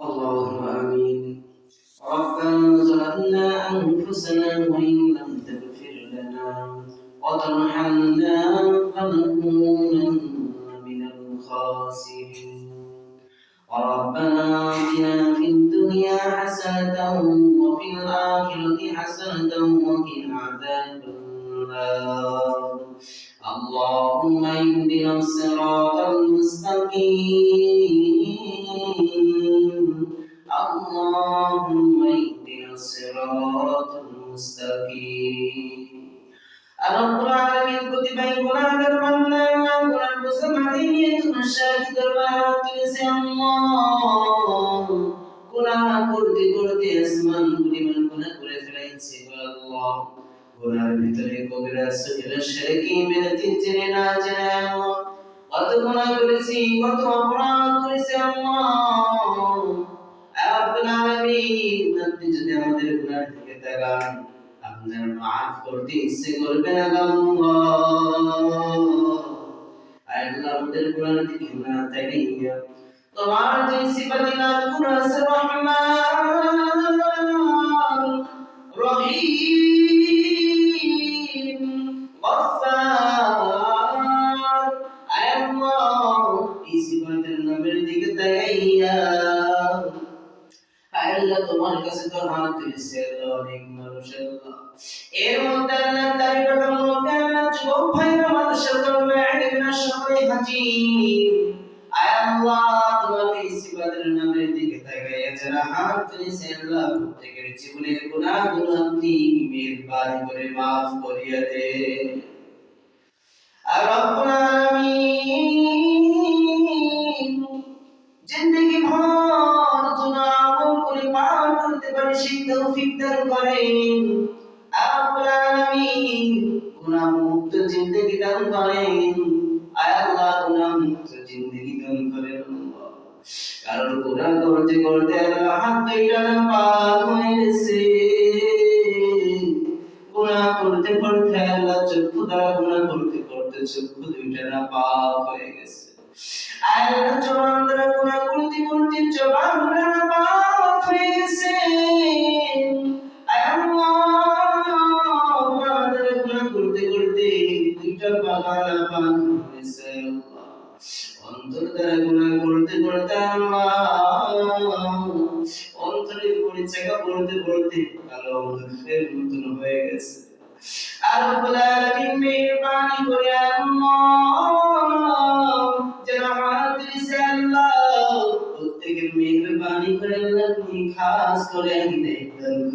اللهم آمين. ربنا ظلمنا أنفسنا وإن لم تغفر لنا وترحمنا لنكونن من الخاسرين. ربنا آتنا في الدنيا حسنة وفي الآخرة حسنة وقنا عذاب النار. اللهم اهدنا الصراط المستقيم. اللهم اهدنا الصراط المستقيم. رب العالمين كتبين قرآن المنان قرآن بسمعين المشاهد الرات الله قرآن قرد اسمان قرآن قرآن قرآن الله قرآن بطريق قبرة سجل الشركي من التنجرنا جنان وتقنا قرسي وتوقنا قرسي الله رب العالمين نتجد আমাদের গুনাহ থেকে তাগান আপনার মাফ করতে ইচ্ছে করবেন আল্লাহ। আল্লাহ আমাদের গুনাহ থেকে না তাড়িয়ে তোমার যে সিফাতিনাত গুণ আছে রহমান রহিম গফফার আল্লাহ এই সিফাতের নামের দিকে তাকাইয়া আল্লাহ তোমার কাছে তো হাত তুলেছে অনেক মানুষ আল্লাহ এর মধ্যে আল্লাহ তারিফের মধ্যে আল্লাহ যুবক ভাইরা মানুষের ধর্মে আইডিনা সবাই হাজির আল্লাহ তোমার এই সিফাতের নামের দিকে তাকাইয়া যারা হাত তুলেছে আল্লাহ প্রত্যেকের জীবনের গুনাহগুলো আপনি মেহেরবানি করে মাফ করিয়া দেন আর রব্বুল আলামিন জিন্দেগি ভর গুনাহ করে পার করতে পারে সেই তৌফিক দান করেন রব্বুল আলামিন গুনাহ মুক্ত জিন্দেগি দান করেন আল্লাহ গুনাহ মুক্ত জিন্দেগি দান করেন কারণ গুনাহ করতে করতে আল্লাহ হাত দুইটা পার হয়ে গেছে গুনাহ করতে করতে আল্লাহ চক্ষু দ্বারা গুনাহ করতে করতে চক্ষু দুইটা না পাক হয়ে গেছে আল্লাহ জবান দ্বারা গুনাহ করতে করতে জবান দ্বারা পাক হয়ে গেছে আল্লাহ আমাদের গুনাহ করতে করতে দুইটা বাগান পাক হয়েছে অন্তর দ্বারা গুনাহ করতে করতে আল্লাহ অন্তরের পরিচয় করতে করতে কালো অন্ধকারের মতন হয়ে গেছে আর রব্বুল আলামিন মেহেরবানি করে আল্লাহ যারা হাত দিয়েছে আল্লাহ প্রত্যেকের মেহেরবানি করে আল্লাহ তুমি খাস করে হিদায়াত দান